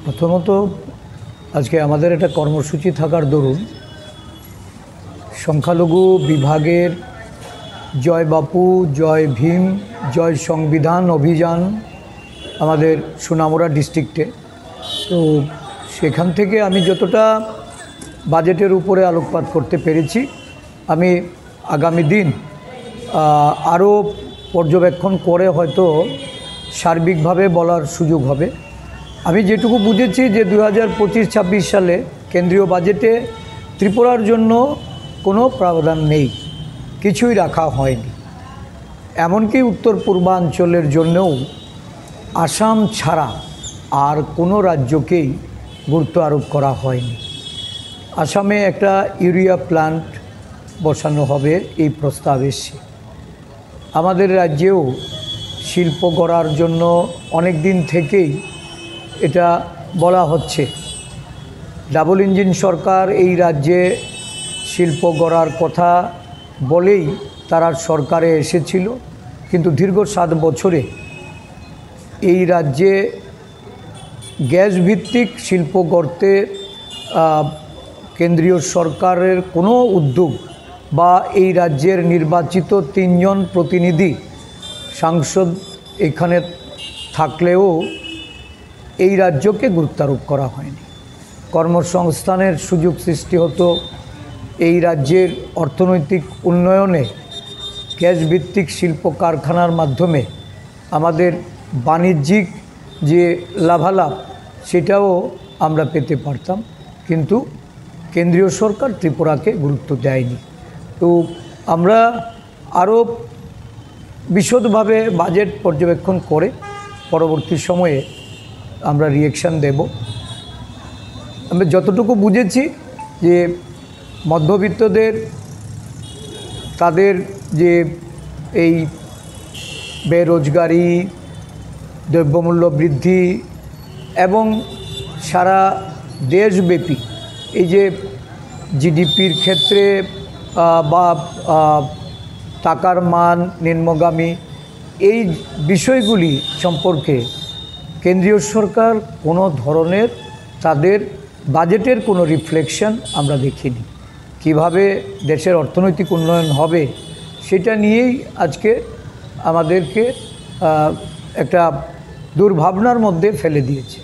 প্রথমত আজকে আমাদের একটা কর্মসূচি থাকার দরুন সংখ্যালঘু বিভাগের জয় বাপু, জয় ভীম, জয় সংবিধান অভিযান আমাদের সুনামুড়া ডিস্ট্রিক্টে। তো সেখান থেকে আমি যতটা বাজেটের উপরে আলোকপাত করতে পেরেছি, আমি আগামী দিন আরও পর্যবেক্ষণ করে হয়তো সার্বিকভাবে বলার সুযোগ হবে। আমি যেটুকু বুঝেছি যে 2025-26 সালে কেন্দ্রীয় বাজেটে ত্রিপুরার জন্য কোনো প্রাবধান নেই, কিছুই রাখা হয়নি। এমনকি উত্তর পূর্বাঞ্চলের জন্যও আসাম ছাড়া আর কোনো রাজ্যকেই গুরুত্ব আরোপ করা হয়নি। আসামে একটা ইউরিয়া প্ল্যান্ট বসানো হবে এই প্রস্তাব এসছে। আমাদের রাজ্যেও শিল্প গড়ার জন্য অনেক দিন থেকেই এটা বলা হচ্ছে। ডাবল ইঞ্জিন সরকার এই রাজ্যে শিল্প গড়ার কথা বলেই তারা সরকারে এসেছিল, কিন্তু দীর্ঘ 7 বছরে এই রাজ্যে গ্যাস ভিত্তিক শিল্প গড়তে কেন্দ্রীয় সরকারের কোনো উদ্যোগ বা এই রাজ্যের নির্বাচিত 3 জন প্রতিনিধি সাংসদ এখানে থাকলেও এই রাজ্যকে গুরুত্বারোপ করা হয়নি। কর্মসংস্থানের সুযোগ সৃষ্টি হতো, এই রাজ্যের অর্থনৈতিক উন্নয়নে গ্যাস ভিত্তিক শিল্প কারখানার মাধ্যমে আমাদের বাণিজ্যিক যে লাভালাভ সেটাও আমরা পেতে পারতাম, কিন্তু কেন্দ্রীয় সরকার ত্রিপুরাকে গুরুত্ব দেয়নি। তো আমরা আরও বিশদভাবে বাজেট পর্যবেক্ষণ করে পরবর্তী সময়ে আমরা রিঅ্যাকশান দেব। আমি যতটুকু বুঝেছি যে মধ্যবিত্তদের তাদের যে এই বেরোজগারি, দ্রব্যমূল্য বৃদ্ধি এবং সারা দেশব্যাপী এই যে জিডিপির ক্ষেত্রে বা টাকার মান নিম্নগামী, এই বিষয়গুলি সম্পর্কে কেন্দ্রীয় সরকার কোনো ধরনের তাদের বাজেটের কোনো রিফ্লেকশন আমরা দেখিনি। কিভাবে দেশের অর্থনৈতিক উন্নয়ন হবে সেটা নিয়েই আজকে আমাদেরকে একটা দুর্ভাবনার মধ্যে ফেলে দিয়েছে।